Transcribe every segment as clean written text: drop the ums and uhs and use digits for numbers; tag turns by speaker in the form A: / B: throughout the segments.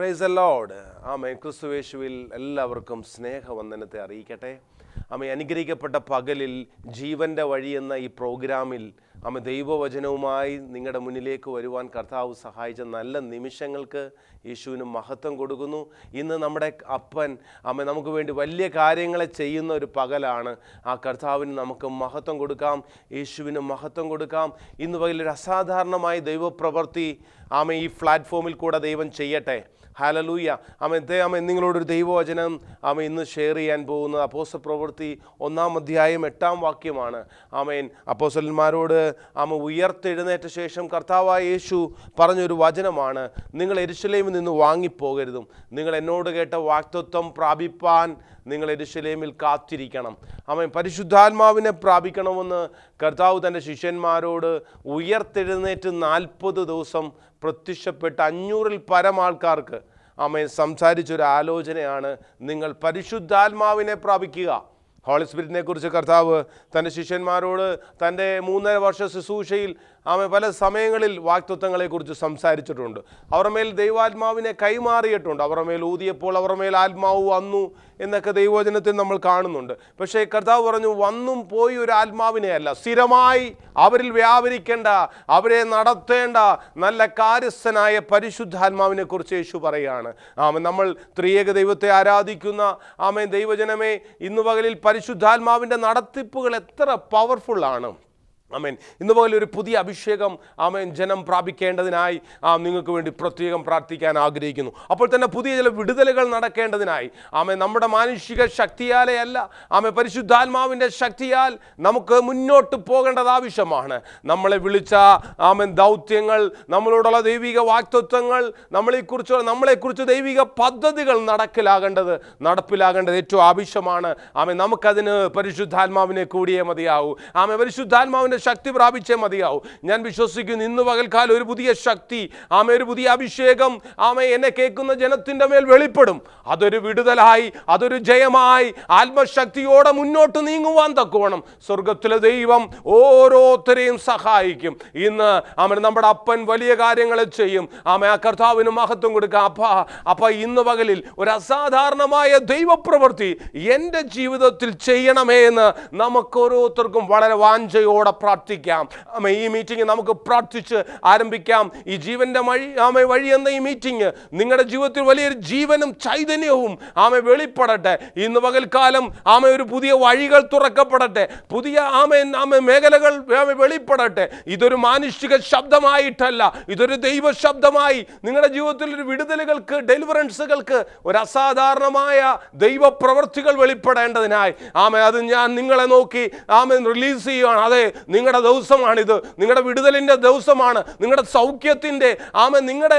A: Praise the Lord. ആമേൻ. ക്രിസ്തുയേശുവിൽ എല്ലാവർക്കും സ്നേഹവന്ദനത്തെ അറിയിക്കട്ടെ. ആമേൻ. അനുഗ്രഹിക്കപ്പെട്ട പകലിൽ ജീവൻ്റെ വഴി എന്ന ഈ പ്രോഗ്രാമിൽ ദൈവവചനവുമായി നിങ്ങളുടെ മുന്നിലേക്ക് വരുവാൻ കർത്താവ് സഹായിച്ച നല്ല നിമിഷങ്ങൾക്ക് യേശുവിന് മഹത്വം കൊടുക്കുന്നു. ഇന്ന് നമ്മുടെ അപ്പൻ നമുക്ക് വേണ്ടി വലിയ കാര്യങ്ങളെ ചെയ്യുന്ന ഒരു പകലാണ്. ആ കർത്താവിന് നമുക്ക് മഹത്വം കൊടുക്കാം, യേശുവിന് മഹത്വം കൊടുക്കാം. ഇന്ന് വലിയൊരു അസാധാരണമായ ദൈവപ്രവൃത്തി ഈ പ്ലാറ്റ്ഫോമിൽ കൂടെ ദൈവം ചെയ്യട്ടെ. ഹല്ലേലൂയ. നിങ്ങളോടൊരു ദൈവവചനം ഇന്ന് ഷെയർ ചെയ്യാൻ പോകുന്നത് അപ്പോസ്തല പ്രവൃത്തി 1-ാം അധ്യായം 8-ാം വാക്യമാണ്. അപ്പോസ്തലന്മാരോട് ഉയർത്തെഴുന്നേറ്റ ശേഷം കർത്താവായ യേശു പറഞ്ഞൊരു വചനമാണ്, നിങ്ങൾ യെരൂശലേമിൽ നിന്ന് വാങ്ങിപ്പോകരുതും, നിങ്ങൾ എന്നോട് കേട്ട വാഗ്ദത്തം പ്രാപിപ്പാൻ നിങ്ങൾ യെരൂശലേമിൽ കാത്തിരിക്കണം. പരിശുദ്ധാത്മാവിനെ പ്രാപിക്കണമെന്ന് കർത്താവ് തൻ്റെ ശിഷ്യന്മാരോട് ഉയർത്തെഴുന്നേറ്റ് 40 ദിവസം പ്രത്യക്ഷപ്പെട്ട് 500-ൽ പരം ആൾക്കാർക്ക് സംസാരിച്ചൊരു ആലോചനയാണ്, നിങ്ങൾ പരിശുദ്ധാത്മാവിനെ പ്രാപിക്കുക. ഹോളി സ്പിരിറ്റിനെ കുറിച്ച് കർത്താവ് തൻ്റെ ശിഷ്യന്മാരോട് തൻ്റെ 3.5 വർഷ ശുശ്രൂഷയിൽ പല സമയങ്ങളിൽ വാഗ്ദത്തങ്ങളെക്കുറിച്ച് സംസാരിച്ചിട്ടുണ്ട്. അവരുടെ മേൽ ദൈവാത്മാവിനെ കൈമാറിയിട്ടുണ്ട്. അവരുടെ മേൽ ഊതിയപ്പോൾ അവരുടെ മേൽ ആത്മാവ് വന്നു എന്നൊക്കെ ദൈവവചനത്തിൽ നമ്മൾ കാണുന്നുണ്ട്. പക്ഷേ കർത്താവ് പറഞ്ഞു, വന്നും പോയി ഒരു ആത്മാവിനെ അല്ല, സ്ഥിരമായി അവരിൽ വ്യാപരിക്കേണ്ട, അവരെ നടത്തേണ്ട നല്ല കാര്യസ്ഥനായ പരിശുദ്ധാത്മാവിനെ കുറിച്ച് യേശു പറയുകയാണ്. നമ്മൾ ത്രിയേക ദൈവത്തെ ആരാധിക്കുന്ന ദൈവജനമേ, ഇന്നു പകലിൽ പരിശുദ്ധാത്മാവിൻ്റെ നടത്തിപ്പുകൾ എത്ര പവർഫുള്ളാണ്. ഇന്ന് പോലെ ഒരു പുതിയ അഭിഷേകം ജനം പ്രാപിക്കേണ്ടതിനായി നിങ്ങൾക്ക് വേണ്ടി പ്രത്യേകം പ്രാർത്ഥിക്കാൻ ആഗ്രഹിക്കുന്നു. അപ്പോൾ തന്നെ പുതിയ ചില വിടുതലുകൾ നടക്കേണ്ടതിനായി നമ്മുടെ മാനുഷിക ശക്തിയാലേ അല്ല, പരിശുദ്ധാത്മാവിൻ്റെ ശക്തിയാൽ നമുക്ക് മുന്നോട്ട് പോകേണ്ടത് ആവശ്യമാണ്. നമ്മളെ വിളിച്ച ദൗത്യങ്ങൾ, നമ്മളോടുള്ള ദൈവിക വാഗ്ദത്തങ്ങൾ, നമ്മളെക്കുറിച്ച് ദൈവിക പദ്ധതികൾ നടപ്പിലാകേണ്ടത് ഏറ്റവും ആവശ്യമാണ്. നമുക്കതിന് പരിശുദ്ധാത്മാവിനെ കൂടിയേ മതിയാവൂ. പരിശുദ്ധാത്മാവിൻ്റെ ശക്തി പ്രാപിച്ചേ മതിയാവും. ഞാൻ വിശ്വസിക്കുന്നു ഇന്ന് പകൽക്കാലം ഒരു പുതിയ ശക്തി, ഒരു പുതിയ അഭിഷേകം എന്നെ കേൾക്കുന്ന ജനത്തിൻ്റെ മേൽ വെളിപ്പെടും. അതൊരു വിടുതലായി, അതൊരു ജയമായി, ആത്മശക്തിയോടെ മുന്നോട്ട് നീങ്ങുവാൻ തക്കവണ്ണം സ്വർഗത്തിലെ ദൈവം ഓരോരുത്തരെയും സഹായിക്കും. ഇന്ന് നമ്മുടെ അപ്പൻ വലിയ കാര്യങ്ങൾ ചെയ്യും. ആ കർത്താവിന് മഹത്വം കൊടുക്കാം. അപ്പ ഇന്ന് പകലിൽ ഒരു അസാധാരണമായ ദൈവപ്രവൃത്തി എൻ്റെ ജീവിതത്തിൽ ചെയ്യണമേ എന്ന് നമുക്ക് ഓരോരുത്തർക്കും വളരെ വാഞ്ചയോടെ പ്രാർത്ഥിക്കാം. ഈ മീറ്റിംഗ് നമുക്ക് പ്രാർത്ഥിച്ച് ആരംഭിക്കാം. ഈ ജീവന്റെ വഴി എന്ന ഈ മീറ്റിംഗ് നിങ്ങളുടെ ജീവിതത്തിൽ വലിയൊരു ജീവനും ചൈതന്യവും വെളിപ്പെടട്ടെ. ഇന്ന് പകൽക്കാലം ഒരു പുതിയ വഴികൾ തുറക്കപ്പെടട്ടെ, പുതിയ മേഖലകൾ വെളിപ്പെടട്ടെ. ഇതൊരു മാനുഷിക ശബ്ദമായിട്ടല്ല, ഇതൊരു ദൈവ ശബ്ദമായി നിങ്ങളുടെ ജീവിതത്തിൽ ഒരു വിടുതലുകൾക്ക്, ഡെലിവറൻസുകൾക്ക്, ഒരു അസാധാരണമായ ദൈവ പ്രവൃത്തികൾ വെളിപ്പെടേണ്ടതിനായി അത് ഞാൻ നിങ്ങളെ നോക്കി റിലീസ് ചെയ്യുകയാണ്. അതെ, നിങ്ങളുടെ ദിവസമാണിത്, നിങ്ങളുടെ വിടുതലിൻ്റെ ദിവസമാണ്, നിങ്ങളുടെ സൗഖ്യത്തിൻ്റെ നിങ്ങളുടെ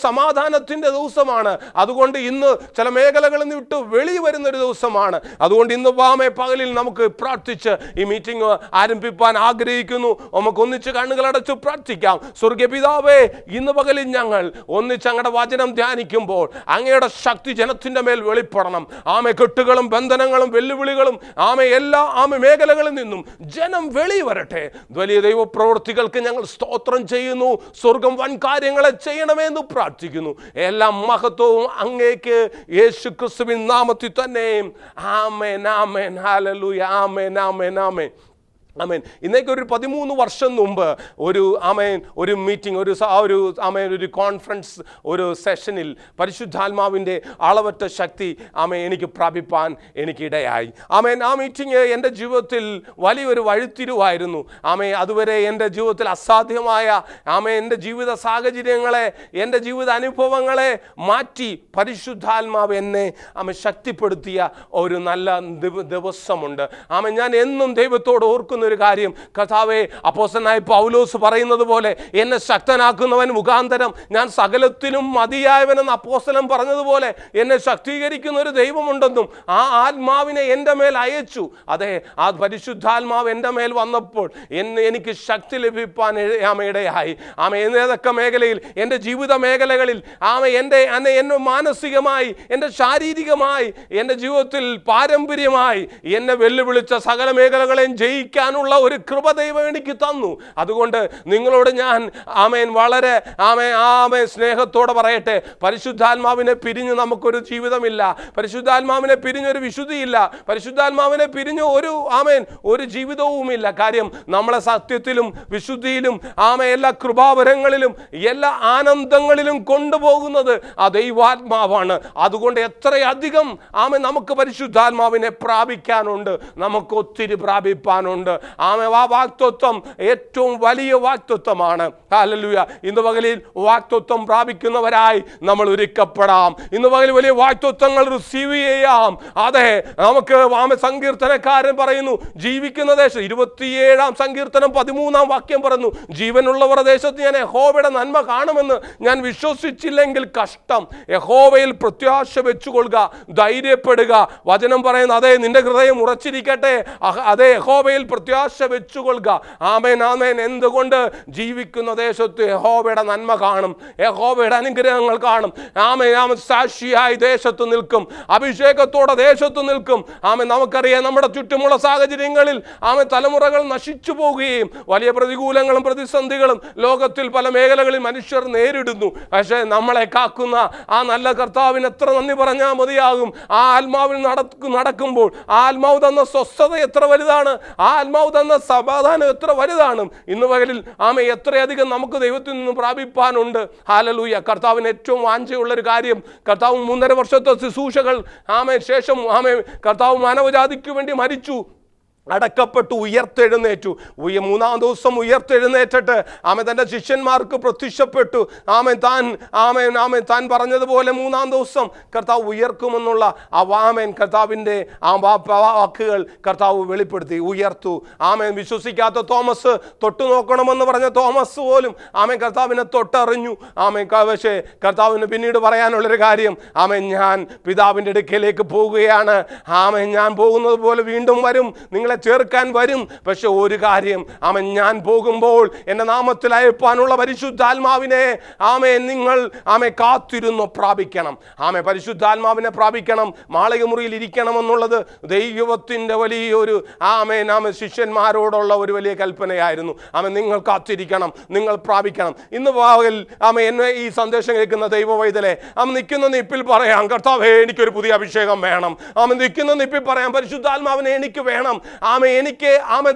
A: സമാധാനത്തിൻ്റെ ദിവസമാണ്. അതുകൊണ്ട് ഇന്ന് ചില മേഖലകളിൽ നിന്ന് വിട്ട് വെളി വരുന്നൊരു ദിവസമാണ്. അതുകൊണ്ട് ഇന്ന് പകലിൽ നമുക്ക് പ്രാർത്ഥിച്ച് ഈ മീറ്റിംഗ് ആരംഭിക്കാൻ ആഗ്രഹിക്കുന്നു. നമുക്ക് ഒന്നിച്ച് കണ്ണുകളടച്ച് പ്രാർത്ഥിക്കാം. സ്വർഗ്ഗീയ പിതാവേ, ഇന്ന് പകലിൽ ഞങ്ങൾ ഒന്നിച്ച് അങ്ങയുടെ വചനം ധ്യാനിക്കുമ്പോൾ അങ്ങയുടെ ശക്തി ജനത്തിൻ്റെ മേൽ വെളിപ്പെടണം. കെട്ടുകളും ബന്ധനങ്ങളും വെല്ലുവിളികളും എല്ലാ മേഖലകളിൽ നിന്നും ജനം വെളി വരട്ടെ. വലിയ ദൈവപ്രവൃത്തികൾക്ക് ഞങ്ങൾ സ്തോത്രം ചെയ്യുന്നു. സ്വർഗം വൻ കാര്യങ്ങളെ ചെയ്യണമെന്ന് പ്രാർത്ഥിക്കുന്നു. എല്ലാ മഹത്വവും അങ്ങേക്ക് യേശു ക്രിസ്തുവിൻ നാമത്തിൽ തന്നെ. ആമേൻ, ആമേൻ, ഹല്ലേലൂയ, ആമേൻ, ആമേൻ, ആമേൻ. ഇന്നേക്ക് ഒരു 13 വർഷം മുമ്പ് ഒരു മീറ്റിംഗ്, ഒരു കോൺഫറൻസ്, ഒരു സെഷനിൽ പരിശുദ്ധാത്മാവിൻ്റെ അളവറ്റ ശക്തി എനിക്ക് പ്രാപിപ്പാൻ എനിക്കിടയായി. ആ മീറ്റിംഗ് എൻ്റെ ജീവിതത്തിൽ വലിയൊരു വഴിത്തിരിവായിരുന്നു. അതുവരെ എൻ്റെ ജീവിതത്തിൽ അസാധ്യമായ എൻ്റെ ജീവിത സാഹചര്യങ്ങളെ, എൻ്റെ ജീവിത അനുഭവങ്ങളെ മാറ്റി പരിശുദ്ധാത്മാവ് എന്നെ ശക്തിപ്പെടുത്തിയ ഒരു നല്ല ദിവസമുണ്ട്. ഞാൻ എന്നും ദൈവത്തോട് ഓർക്കുന്നു ഒരു കാര്യം, കർത്താവേ, അപ്പോസ്തലനായ പൗലോസ് പറയുന്നത് പോലെ എന്നെ ശക്തനാക്കുന്നവൻ മുഖാന്തരം ഞാൻ സകലത്തിലും മതിയായവനെന്ന് അപ്പോസ്തലൻ പറഞ്ഞതുപോലെ എന്നെ ശക്തീകരിക്കുന്ന ഒരു ദൈവമുണ്ടെന്നും ആ ആത്മാവിനെ എൻ്റെ മേൽ അയച്ചു. അതെ, ആ പരിശുദ്ധാത്മാവ് എൻ്റെ മേൽ വന്നപ്പോൾ എനിക്ക് ശക്തി ലഭിപ്പാൻ ഇടയായി. ഏതൊക്കെ മേഖലയിൽ, എൻ്റെ ജീവിത മേഖലകളിൽ എന്നെ മാനസികമായി, എൻ്റെ ശാരീരികമായി, എൻ്റെ ജീവിതത്തിൽ പാരമ്പര്യമായി എന്നെ വെല്ലുവിളിച്ച സകല മേഖലകളെയും ജയിക്കാൻ ജീവിക്കാനുള്ള ഒരു കൃപ ദൈവം എനിക്ക് തന്നു. അതുകൊണ്ട് നിങ്ങളോട് ഞാൻ വളരെ സ്നേഹത്തോടെ പറയട്ടെ, പരിശുദ്ധാത്മാവിനെ പിരിഞ്ഞ് നമുക്കൊരു ജീവിതമില്ല. പരിശുദ്ധാത്മാവിനെ പിരിഞ്ഞൊരു വിശുദ്ധിയില്ല. പരിശുദ്ധാത്മാവിനെ പിരിഞ്ഞ് ഒരു ജീവിതവുമില്ല. കാര്യം നമ്മളെ സത്യത്തിലും വിശുദ്ധിയിലും എല്ലാ കൃപാവരങ്ങളിലും എല്ലാ ആനന്ദങ്ങളിലും കൊണ്ടുപോകുന്നത് ആ ദൈവാത്മാവാണ്. അതുകൊണ്ട് എത്രയധികം നമുക്ക് പരിശുദ്ധാത്മാവിനെ പ്രാപിക്കാനുണ്ട്, നമുക്ക് ഒത്തിരി പ്രാപിപ്പാനുണ്ട്. ആ വാഗ്ദത്തം ഏറ്റവും വലിയ വാഗ്ദത്തമാണ്. ഹല്ലേലൂയ. ഇന്ന് പകലിൽ വാഗ്ദത്തം പ്രാപിക്കുന്നവരായി നമ്മൾ ഒരുക്കപ്പെടാം. ഇന്ന് പകലിൽ വലിയ വാഗ്ദത്തങ്ങൾ റിസീവ് ചെയ്യാം. അതെ, നമുക്ക് സങ്കീർത്തനക്കാരൻ പറയുന്നു, ജീവിക്കുന്ന ദേശം 27-ാം സങ്കീർത്തനം 13-ാം വാക്യം പറയുന്നു, ജീവനുള്ളവർ ദേശത്ത് ഞാൻ യഹോവയുടെ നന്മ കാണുമെന്ന് ഞാൻ വിശ്വസിച്ചില്ലെങ്കിൽ കഷ്ടം. യഹോവയിൽ പ്രത്യാശ വെച്ചുകൊള്ളുക, ധൈര്യപ്പെടുക. വചനം പറയുന്നു, അതെ, നിന്റെ ഹൃദയം ഉറച്ചിരിക്കട്ടെ. അതെ, യഹോവയിൽ പ്രത്യാശ വെച്ചുകൊള്ളുക. ആമേൻ, ആമേൻ. എന്തുകൊണ്ട്? ജീവിക്കുന്ന ദേശത്ത് യഹോവയുടെ നന്മ കാണും, യഹോവയുടെ അനുഗ്രഹങ്ങൾ കാണും. ആമേൻ, ആമേൻ. സാക്ഷിയായി ദേശത്ത് നിൽക്കും, അഭിഷേകത്തോടെ ദേശത്ത് നിൽക്കും. ആമേൻ. നമുക്കറിയാം, നമ്മുടെ ചുറ്റുമുള്ള സാഹചര്യങ്ങളിൽ തലമുറകൾ നശിച്ചു പോവുകയും വലിയ പ്രതികൂലങ്ങളും പ്രതിസന്ധികളും ലോകത്തിൽ പല മേഖലകളിൽ മനുഷ്യർ നേരിടുന്നു. പക്ഷേ നമ്മളെ കാക്കുന്ന ആ നല്ല കർത്താവിന് എത്ര നന്ദി പറഞ്ഞാൽ മതിയാകും. ആ ആത്മാവിൽ നടക്കുമ്പോൾ ആ ആത്മാവ് തന്ന സ്വസ്ഥത എത്ര വലുതാണ്, ആ ആത്മാവ് തന്ന സമാധാനം എത്ര വലുതാണ്. ഇന്ന് പകലിൽ എത്രയധികം നമുക്ക് ദൈവത്തിൽ നിന്ന് പ്രാപിപ്പാനുണ്ട്. ഹല്ലേലൂയ. കർത്താവിന് ഏറ്റവും വാഞ്ചയുള്ളൊരു കാര്യം, കർത്താവ് 3.5 വർഷത്തെ ശുശ്രൂഷകൾ ശേഷം കർത്താവ് മാനവജാതിക്ക് വേണ്ടി മരിച്ചു, അടക്കപ്പെട്ടു, ഉയർത്തെഴുന്നേറ്റു. 3-ാം ദിവസം ഉയർത്തെഴുന്നേറ്റിട്ട് തൻ്റെ ശിഷ്യന്മാർക്ക് പ്രത്യക്ഷപ്പെട്ടു. താൻ പറഞ്ഞതുപോലെ 3-ാം ദിവസം കർത്താവ് ഉയർക്കുമെന്നുള്ള കർത്താവിൻ്റെ വാക്കുകൾ കർത്താവ് വെളിപ്പെടുത്തി, ഉയർത്തു. വിശ്വസിക്കാത്ത തോമസ്, തൊട്ടു നോക്കണമെന്ന് പറഞ്ഞ തോമസ് പോലും കർത്താവിനെ തൊട്ടറിഞ്ഞു. പക്ഷേ കർത്താവിന് പിന്നീട് പറയാനുള്ളൊരു കാര്യം, ഞാൻ പിതാവിൻ്റെ അടുക്കലേക്ക് പോവുകയാണ്. ഞാൻ പോകുന്നത് പോലെ വീണ്ടും വരും, നിങ്ങളെ ചേർക്കാൻ വരും. പക്ഷെ ഒരു കാര്യം, ഞാൻ പോകുമ്പോൾ എൻ്റെ നാമത്തിൽ അയപ്പാനുള്ള പരിശുദ്ധാത്മാവിനെ നിങ്ങൾ കാത്തിരുന്നു പ്രാപിക്കണം. പരിശുദ്ധാത്മാവിനെ പ്രാപിക്കണം, മാളികമുറിയിൽ ഇരിക്കണമെന്നുള്ളത് ദൈവത്തിൻ്റെ വലിയൊരു ശിഷ്യന്മാരോടുള്ള ഒരു വലിയ കൽപ്പനയായിരുന്നു. നിങ്ങൾ കാത്തിരിക്കണം, നിങ്ങൾ പ്രാപിക്കണം. ഇന്ന് പകൽ എന്നെ ഈ സന്ദേശം കേൾക്കുന്ന ദൈവവൈതലെ നിൽക്കുന്ന നിപ്പിൽ പറയാം, കർത്താവേ, എനിക്കൊരു പുതിയ അഭിഷേകം വേണം. നിൽക്കുന്ന നിപ്പിൽ പറയാം, പരിശുദ്ധാത്മാവിനെ എനിക്ക് വേണം. എനിക്ക്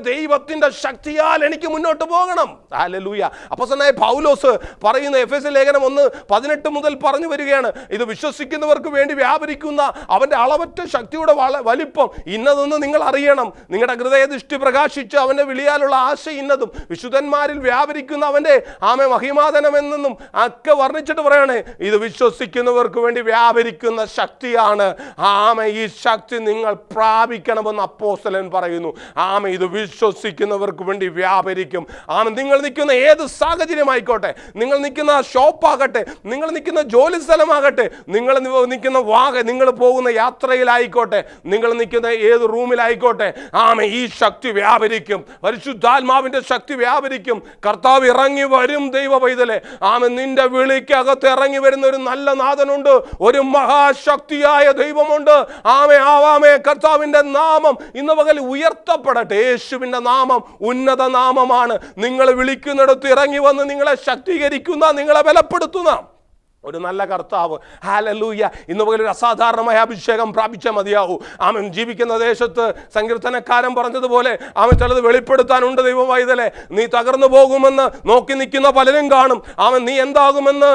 A: ദൈവത്തിന്റെ ശക്തിയാൽ എനിക്ക് മുന്നോട്ട് പോകണം. ഹല്ലേലൂയ. അപ്പോസ്തലനായ പൗലോസ് പറയുന്ന എഫെസ്യ ലേഖനം 1:18 മുതൽ പറഞ്ഞു വരികയാണ്, ഇത് വിശ്വസിക്കുന്നവർക്ക് വേണ്ടി വ്യാപരിക്കുന്ന അവന്റെ അളവറ്റ ശക്തിയുടെ വലിപ്പം ഇന്നതെന്ന് നിങ്ങൾ അറിയണം. നിങ്ങളുടെ ഹൃദയദൃഷ്ടി പ്രകാശിച്ച് അവന്റെ വിളിയാലുള്ള ആശ ഇന്നതും വിശുദ്ധന്മാരിൽ വ്യാപരിക്കുന്ന അവന്റെ മഹിമാധനമെന്നും ഒക്കെ വർണ്ണിച്ചിട്ട് പറയണേ, ഇത് വിശ്വസിക്കുന്നവർക്ക് വേണ്ടി വ്യാപരിക്കുന്ന ശക്തിയാണ്. ഈ ശക്തി നിങ്ങൾ പ്രാപിക്കണമെന്ന് അപ്പോസ്തലൻ പറയുന്നു. ഇത് വിശ്വസിക്കുന്നവർക്ക് വേണ്ടി വ്യാപരിക്കും. നിങ്ങൾ നിൽക്കുന്ന ഏത് സാഹചര്യമായിക്കോട്ടെ, നിങ്ങൾ നിൽക്കുന്ന ഷോപ്പാകട്ടെ, നിങ്ങൾ നിൽക്കുന്ന ജോലി സ്ഥലമാകട്ടെ, നിങ്ങൾ നിൽക്കുന്ന നിങ്ങൾ പോകുന്ന യാത്രയിലായിക്കോട്ടെ, നിങ്ങൾ നിൽക്കുന്ന ഏത് റൂമിലായിക്കോട്ടെ, ഈ ശക്തി വ്യാപരിക്കും. പരിശുദ്ധാത്മാവിന്റെ ശക്തി വ്യാപരിക്കും. കർത്താവ് ഇറങ്ങി വരും. ദൈവ പൈതലേ, നിന്റെ വിളിക്കകത്ത് ഇറങ്ങി വരുന്ന ഒരു നല്ല നാഥനുണ്ട്, ഒരു മഹാശക്തിയായ ദൈവമുണ്ട്. കർത്താവിന്റെ നാമം ഇന്ന് പകൽ ഉയർത്തപ്പെടട്ടെ. യേശുവിന്റെ നാമം ഉന്നത നാമമാണ്. നിങ്ങൾ വിളിക്കുന്നിടത്ത് ഇറങ്ങി വന്ന് നിങ്ങളെ ശക്തീകരിക്കുന്ന, നിങ്ങളെ ബലപ്പെടുത്തുന്ന ഒരു നല്ല കർത്താവ്. ഹല്ലേലൂയ. ഇന്ന് പകൽ ഒരു അസാധാരണമായ അഭിഷേകം പ്രാപിച്ചാൽ മതിയാവൂ. ജീവിക്കുന്ന ദേശത്ത് സങ്കീർത്തനക്കാരൻ പറഞ്ഞതുപോലെ ചിലത് വെളിപ്പെടുത്താനുണ്ട്. ദൈവവൈതലേ, നീ തകർന്നു പോകുമെന്ന് നോക്കി നിൽക്കുന്ന പലരും കാണും. നീ എന്താകുമെന്ന്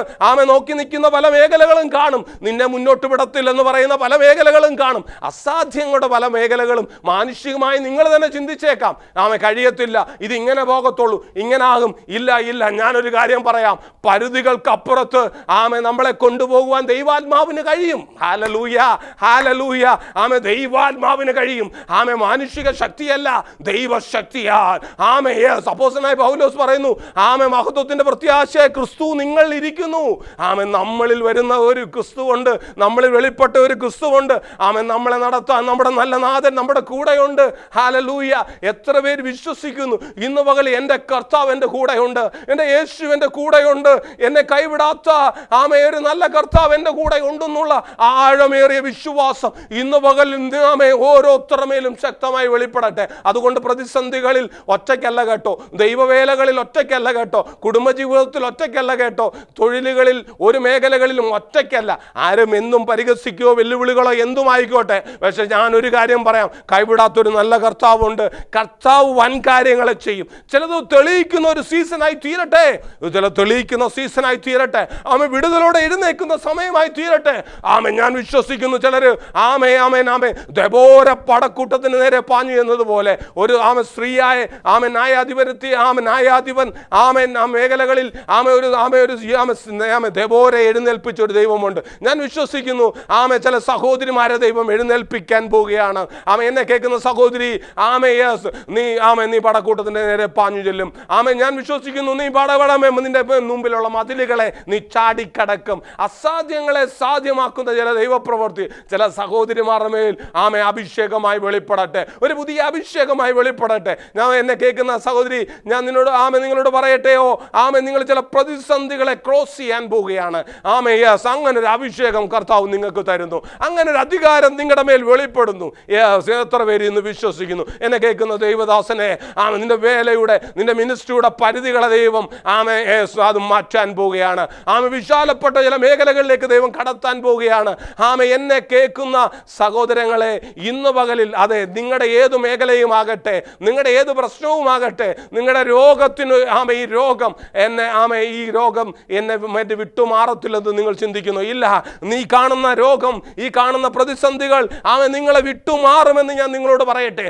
A: നോക്കി നിൽക്കുന്ന പല മേഖലകളും കാണും. നിന്നെ മുന്നോട്ട് വിടത്തില്ലെന്ന് പറയുന്ന പല മേഖലകളും കാണും. അസാധ്യങ്ങളുടെ പല മേഖലകളും മാനുഷികമായി നിങ്ങൾ തന്നെ ചിന്തിച്ചേക്കാം. കഴിയത്തില്ല, ഇതിങ്ങനെ പോകത്തുള്ളൂ, ഇങ്ങനാകും. ഇല്ല, ഞാനൊരു കാര്യം പറയാം, പരിധികൾക്കപ്പുറത്ത് നമ്മളെ കൊണ്ടുപോകുവാൻ ദൈവാത്മാവിന് കഴിയും. Hallelujah, hallelujah. ദൈവാത്മാവിന് കഴിയും. മാനുഷിക ശക്തിയല്ല, ദൈവശക്തിയാൽ. അപ്പോസ്തലനായ പൗലോസ് പറയുന്നു, മഹത്വത്തിന്റെ പ്രത്യാശ ക്രിസ്തു നിങ്ങളിൽ ഇരിക്കുന്നു. നമ്മളിൽ വരുന്ന ഒരു ക്രിസ്തുവുണ്ട്, നമ്മളിൽ വെളിപ്പെട്ട ഒരു ക്രിസ്തുവുണ്ട്. നമ്മളെ നടത്താൻ നമ്മുടെ നല്ല നാഥൻ നമ്മുടെ കൂടെയുണ്ട്. ഹല്ലേലൂയ. എത്ര പേര് വിശ്വസിക്കുന്നു ഇന്ന് പകൽ എൻ്റെ കർത്താവ് എൻ്റെ കൂടെയുണ്ട്, എൻ്റെ യേശു എൻ്റെ കൂടെയുണ്ട്, എന്നെ കൈവിടാത്ത ഒരു നല്ല കർത്താവ് എൻ്റെ കൂടെ ഉണ്ടെന്നുള്ള ആഴമേറിയ വിശ്വാസം ഇന്ന് പകൽ ഓരോരുത്തരുമേലും ശക്തമായി വെളിപ്പെടട്ടെ. അതുകൊണ്ട് പ്രതിസന്ധികളിൽ ഒറ്റയ്ക്കല്ല കേട്ടോ, ദൈവവേലകളിൽ ഒറ്റയ്ക്കല്ല കേട്ടോ, കുടുംബജീവിതത്തിൽ ഒറ്റയ്ക്കല്ല കേട്ടോ, തൊഴിലുകളിൽ ഒരു മേഖലകളിലും ഒറ്റയ്ക്കല്ല. ആരും എന്നും പരിഹസിക്കുകയോ വെല്ലുവിളികളോ എന്തുമായിക്കോട്ടെ, പക്ഷെ ഞാനൊരു കാര്യം പറയാം, കൈവിടാത്തൊരു നല്ല കർത്താവുണ്ട്. കർത്താവ് വൻ കാര്യങ്ങളെ ചെയ്യും. ചിലത് തെളിയിക്കുന്ന ഒരു സീസണായി തീരട്ടെ, തെളിയിക്കുന്ന സീസണായി തീരട്ടെ, വിടുതലോടെ എഴുന്നേൽക്കുന്ന സമയമായി തീരട്ടെ. ഞാൻ വിശ്വസിക്കുന്നു ചിലർ ദെബോര പടക്കൂട്ടത്തിന് നേരെ പാഞ്ഞു എന്നതുപോലെ ഒരു സ്ത്രീയായ ന്യായാധിപൻ ആ മേഖലകളിൽ ദെബോര എഴുന്നേൽപ്പിച്ച ഒരു ദൈവമുണ്ട്. ഞാൻ വിശ്വസിക്കുന്നു ചില സഹോദരിമാരെ ദൈവം എഴുന്നേൽപ്പിക്കാൻ പോവുകയാണ്. എന്നെ കേൾക്കുന്ന സഹോദരി, നീ പടക്കൂട്ടത്തിന്റെ നേരെ പാഞ്ഞു ചെല്ലും. ഞാൻ വിശ്വസിക്കുന്നു നീ നിന്റെ മുമ്പിലുള്ള മതിലുകളെ നീ ചാടിക്കടക്കും. അസാധ്യങ്ങളെ സാധ്യമാക്കുന്ന ചില ദൈവപ്രവൃത്തി ചില സഹോദരിമാരുടെ മേൽ അഭിഷേകമായി വെളിപ്പെടട്ടെ, ഒരു പുതിയ അഭിഷേകമായി വെളിപ്പെടട്ടെ. എന്നെ കേൾക്കുന്ന സഹോദരി, ഞാൻ നിങ്ങളോട് പറയട്ടെയോ, നിങ്ങൾ ചില പ്രതിസന്ധികളെ ക്രോസ് ചെയ്യാൻ പോവുകയാണ്. അങ്ങനെ ഒരു അഭിഷേകം കർത്താവ് നിങ്ങൾക്ക് തരുന്നു, അങ്ങനെ ഒരു അധികാരം നിങ്ങളുടെ മേൽ വെളിപ്പെടുന്നു. എത്ര പേര് ഇന്ന് വിശ്വസിക്കുന്നു? എന്നെ കേൾക്കുന്ന ദൈവദാസനെ, നിന്റെ വേലയുടെ നിന്റെ മിനിസ്ട്രിയുടെ പരിധികളെ ദൈവം അത് മാറ്റാൻ പോവുകയാണ്. വിശാലപ്പെട്ട ചില മേഖലകളിലേക്ക് ദൈവം കടത്താൻ പോവുകയാണ്. എന്നെ കേൾക്കുന്ന സഹോദരങ്ങളെ, ഇന്ന് പകലിൽ അതെ, നിങ്ങളുടെ ഏത് മേഖലയും ആകട്ടെ, നിങ്ങളുടെ ഏത് പ്രശ്നവുമാകട്ടെ, നിങ്ങളുടെ രോഗത്തിന് ഈ രോഗം എന്നെ വിട്ടുമാറത്തില്ലെന്ന് നിങ്ങൾ ചിന്തിക്കുന്നു. ഇല്ല, നീ കാണുന്ന രോഗം, ഈ കാണുന്ന പ്രതിസന്ധികൾ നിങ്ങളെ വിട്ടുമാറുമെന്ന് ഞാൻ നിങ്ങളോട് പറയട്ടെ.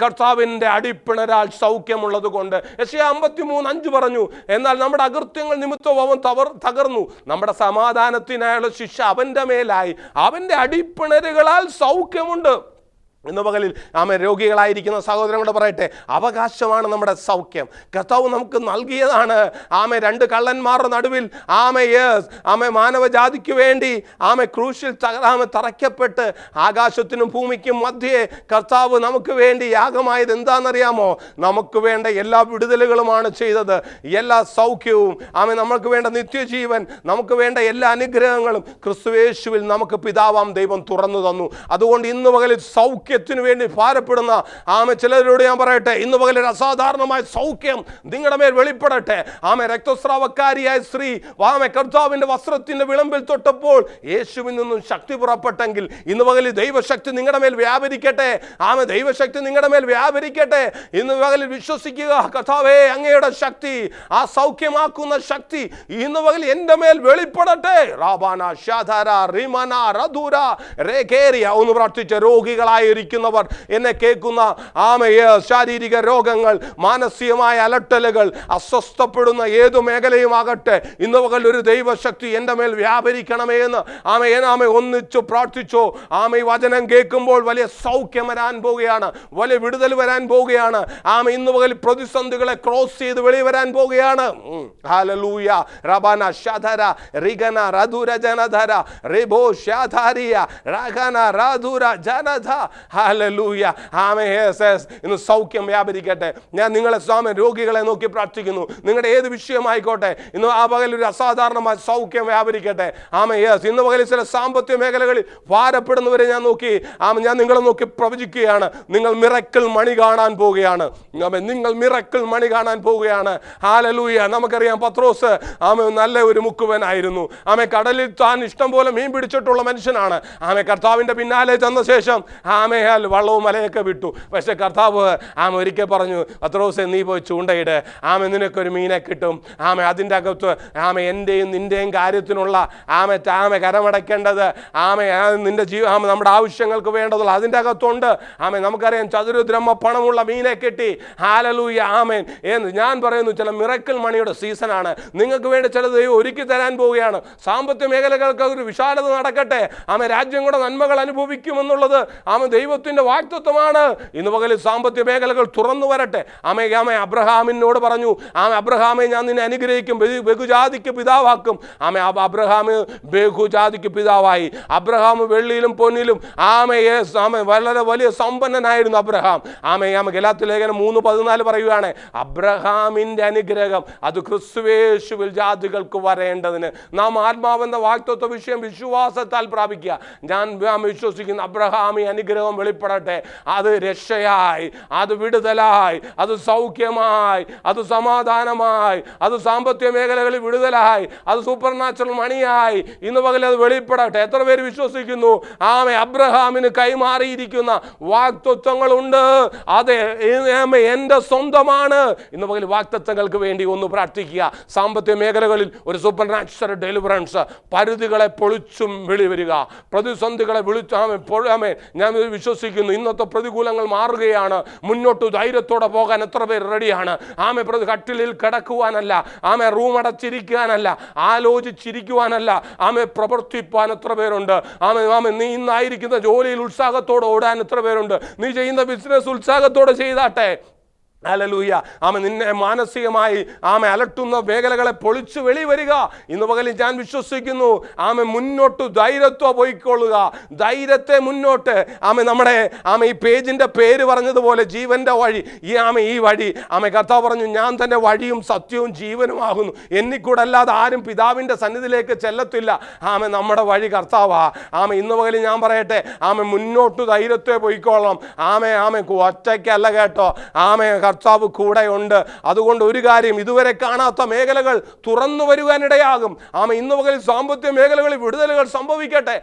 A: കർത്താവിൻ്റെ അടിപ്പിണരാൽ സൗഖ്യമുള്ളത് കൊണ്ട്. യെശയ്യാ 53:5 പറഞ്ഞു, എന്നാൽ നമ്മുടെ അകൃത്യങ്ങൾ നിമിത്തം അവൻ തകർന്നു, നമ്മുടെ സമാധാനത്തിനായുള്ള ശിക്ഷ അവൻ്റെ മേലായി, അവൻ്റെ അടിപ്പിണരുകളാൽ സൗഖ്യമുണ്ട്. ഇന്ന് പകലിൽ രോഗികളായിരിക്കുന്ന സഹോദരങ്ങളോട് പറയട്ടെ, അവകാശമാണ് നമ്മുടെ സൗഖ്യം. കർത്താവ് നമുക്ക് നൽകിയതാണ്. രണ്ട് കള്ളന്മാരുടെ നടുവിൽ മാനവജാതിക്ക് വേണ്ടി ക്രൂശിൽ തറയ്ക്കപ്പെട്ട് ആകാശത്തിനും ഭൂമിക്കും മധ്യേ കർത്താവ് നമുക്ക് വേണ്ടി യാഗമായത് എന്താണെന്നറിയാമോ? നമുക്ക് വേണ്ട എല്ലാ വിടുതലുകളുമാണ് ചെയ്തത്, എല്ലാ സൗഖ്യവും നമുക്ക് വേണ്ട നിത്യജീവൻ, നമുക്ക് വേണ്ട എല്ലാ അനുഗ്രഹങ്ങളും ക്രിസ്തുയേശുവിൽ നമുക്ക് പിതാവാം ദൈവം തുറന്നു തന്നു. അതുകൊണ്ട് ഇന്ന് പകലിൽ സൗഖ്യത്തിനു വേണ്ടി ഭാരപ്പെടുന്ന ചിലരോട് ഞാൻ പറയട്ടെ, ഇന്ന് പകൽ ഒരു അസാധാരണമായ സൗഖ്യം നിങ്ങളുടെ മേൽ വെളിപ്പെടട്ടെ. രക്തസ്രാവക്കാരിയായ സ്ത്രീ കർത്താവിന്റെ വസ്ത്രത്തിന്റെ വിളമ്പിൽ തൊട്ടപ്പോൾ യേശുവിൽ നിന്നും ശക്തി പുറപ്പെട്ടെങ്കിൽ ഇന്ന് പകൽ ദൈവശക്തി നിങ്ങളുടെ മേൽ വ്യാപരിക്കട്ടെ. ദൈവശക്തി നിങ്ങളുടെ മേൽ വ്യാപരിക്കട്ടെ. ഇന്ന് പകലിൽ വിശ്വസിക്കുക, കർത്താവേ, അങ്ങയുടെ ശക്തി, ആ സൗഖ്യമാക്കുന്ന ശക്തി ഇന്ന് പകൽ എൻ്റെ മേൽ വെളിപ്പെടട്ടെ. ഒന്ന് പ്രാർത്ഥിച്ച രോഗികളായിരിക്കുന്നവർ, എന്നെ കേൾക്കുന്ന ശാരീരിക രോഗങ്ങൾ, മാനസികമായ അലട്ടലുകൾ, അസ്വസ്ഥപ്പെടുന്ന ഏതു മേഖലയുമാകട്ടെ, ഇന്ന് പകൽ ഒരു ദൈവശക്തി എൻ്റെ മേൽ വ്യാപരിക്കണമേ എന്ന് ഒന്നിച്ചു പ്രാർത്ഥിച്ചോ. ഈ വചനം കേൾക്കുമ്പോൾ വലിയ സൗഖ്യം വരാൻ പോവുകയാണ്, വലിയ വിടുതൽ വരാൻ പോവുകയാണ്. ഇന്ന് പകൽ പ്രതിസന്ധികളെ ക്രോസ് ചെയ്ത് വെളി വരാൻ പോവുകയാണ്. ഹല്ലേലൂയ. റബന ശധര റിഗന റദുര ജനധര റിബോ ശാധാരിയ റഗന റദുര ജനധ. ഹല്ലേലൂയ. ഇന്ന് സൗഖ്യം വ്യാപരിക്കട്ടെ. ഞാൻ നിങ്ങളെ രോഗികളെ നോക്കി പ്രാർത്ഥിക്കുന്നു. നിങ്ങളുടെ ഏത് വിഷയമായിക്കോട്ടെ, ഇന്ന് ആ പകൽ ഒരു അസാധാരണമായ സൗഖ്യം വ്യാപരിക്കട്ടെ. ഇന്ന് പകലിൽ ചില സാമ്പത്തിക മേഖലകളിൽ ഭാരപ്പെടുന്നവരെ ഞാൻ നിങ്ങളെ നോക്കി പ്രവചിക്കുകയാണ്. നിങ്ങൾ മിറക്കിൾ മണി കാണാൻ പോവുകയാണ്. നിങ്ങൾ മിറക്കിൾ മണി കാണാൻ പോവുകയാണ്. ഹല്ലേലൂയ. നമുക്കറിയാം, പത്രോസ് നല്ല ഒരു മുക്കുവനായിരുന്നു. കടലിൽ താൻ ഇഷ്ടം പോലെ മീൻ പിടിച്ചിട്ടുള്ള മനുഷ്യനാണ്. കർത്താവിന്റെ പിന്നാലെ ചെന്ന ശേഷം വള്ളവും മലയൊക്കെ വിട്ടു. പക്ഷെ കർത്താവ് ഒരിക്കൽ പറഞ്ഞു, പത്രോസേ, നീ പോയി ചൂണ്ടയിട്, നിനക്കൊരു മീനെ കിട്ടും. അതിൻ്റെ അകത്ത് എൻ്റെയും നിൻ്റെയും കാര്യത്തിനുള്ള കരമടയ്ക്കേണ്ടത് നിന്റെ നമ്മുടെ ആവശ്യങ്ങൾക്ക് വേണ്ടതുള്ള അതിൻ്റെ അകത്തുണ്ട്. നമുക്കറിയാം, ചതുരദ്രഹ്മ പണമുള്ള മീനെ കിട്ടി. ഹല്ലേലൂയ. എന്ന് ഞാൻ പറയുന്നു, ചില മിറക്കിൾ മണിയുടെ സീസണാണ്. നിങ്ങൾക്ക് വേണ്ടി ചില ദൈവം ഒരുക്കി തരാൻ പോവുകയാണ്. സാമ്പത്തിക മേഖലകൾക്ക് ഒരു വിശാലത നടക്കട്ടെ. രാജ്യം കൂടെ നന്മകൾ അനുഭവിക്കുമെന്നുള്ളത് ദൈവത്തിൻ്റെ വാഗ്ദത്തമാണ്. ഇന്ന് പകലിൽ സാമ്പത്തിക മേഖലകൾ തുറന്നു വരട്ടെ. ആമേ അബ്രഹാമിനോട് പറഞ്ഞു, അബ്രഹാമെ ഞാൻ നിന്നെ അനുഗ്രഹിക്കും, ബഹുജാതിക്ക് പിതാവാക്കും. അബ്രഹാം ബഹുജാതിക്ക് പിതാവായി. അബ്രഹാം വെള്ളിയിലും പൊന്നിലും വളരെ വലിയ സമ്പന്നനായിരുന്നു അബ്രഹാം. ഗലാത്യ ലേഖനം 3:14 പറയുകയാണ്, അബ്രഹാമിന്റെ അനുഗ്രഹം അത് ക്രിസ്തുയേശുവിൽ ജാതികൾക്ക് വരേണ്ടതിന് നാം ആത്മാവെന്ന വാഗ്ദത്ത വിഷയം വിശ്വാസത്താൽ പ്രാപിക്കുക. ഞാൻ വിശ്വസിക്കുന്ന അബ്രഹാമി അനുഗ്രഹം വെളിപ്പെടട്ടെ. അത് രക്ഷയായി, അത് വിടുതലായി, അത് സൗഖ്യമായി, അത് സമാധാനമായി, അത് സാമ്പത്തിക മേഖലകളിൽ വിടുതലായി, അത് സൂപ്പർ നാച്ചുറൽ മണിയായി ഇന്ന് പകൽ അത് വെളിപ്പെടട്ടെ. എത്ര പേര് വിശ്വസിക്കുന്നു? അബ്രഹാമിന് കൈമാറിയിരിക്കുന്ന വാഗ്ദത്തങ്ങളുണ്ട്, അതെ എൻ്റെ സ്വന്തമാണ്. ഇന്ന് പകൽ വാഗ്ദത്തങ്ങൾക്ക് വേണ്ടി ഒന്ന് പ്രാർത്ഥിക്കുക. സാമ്പത്തിക മേഖലകളിൽ ഒരു സൂപ്പർ നാച്ചുറൽ ഡെലിവറൻസ്, പരിധികളെ പൊളിച്ചും വെളിവരിക, പ്രതിസന്ധികളെ ഞാൻ വിശ്വസിക്കുന്നു. ഇന്നത്തെ പ്രതികൂലങ്ങൾ മാറുകയാണ്. മുന്നോട്ട് ധൈര്യത്തോടെ പോകാൻ എത്ര പേര് റെഡിയാണ്? കട്ടിലിൽ കിടക്കുവാനല്ല, റൂം അടച്ചിരിക്കാനല്ല, ആലോചിച്ചിരിക്കുവാനല്ല, പ്രവർത്തിപ്പാൻ എത്ര പേരുണ്ട്? നീ ഇന്നായിരിക്കുന്ന ജോലിയിൽ ഉത്സാഹത്തോടെ ഓടാൻ എത്ര പേരുണ്ട്? നീ ചെയ്യുന്ന ബിസിനസ് ഉത്സാഹത്തോടെ ചെയ്താട്ടെ. ഹല്ലേലൂയ. നിന്നെ മാനസികമായി അലട്ടുന്ന മേഖലകളെ പൊളിച്ചു വെളിവരിക. ഇന്ന് പകലിൽ ഞാൻ വിശ്വസിക്കുന്നു. മുന്നോട്ട് ധൈര്യത്തോടെ പോയിക്കൊള്ളുക, ധൈര്യത്തെ മുന്നോട്ട്. നമ്മുടെ ഈ പേജിന്റെ പേര് പറഞ്ഞതുപോലെ ജീവന്റെ വഴി. ഈ വഴി കർത്താവ് പറഞ്ഞു, ഞാൻ തന്നെ വഴിയും സത്യവും ജീവനുമാകുന്നു, എന്നിക്കൂടെ അല്ലാതെ ആരും പിതാവിന്റെ സന്നിധിയിലേക്ക് ചെല്ലത്തില്ല. നമ്മുടെ വഴി കർത്താവാ. ഇന്ന് പകലിൽ ഞാൻ പറയട്ടെ, മുന്നോട്ട് ധൈര്യത്തെ പോയിക്കോളാം. ഒറ്റയ്ക്കല്ല കേട്ടോ, കർത്താവ് കൂടെയുണ്ട്. അതുകൊണ്ട് ഒരു കാര്യം, ഇതുവരെ കാണാത്ത മേഖലകൾ തുറന്നു വരുവാനിടയാകും. ഇന്ന് പകൽ സാമ്പത്തിക മേഖലകളിൽ വിടുതലുകൾ സംഭവിക്കട്ടെ.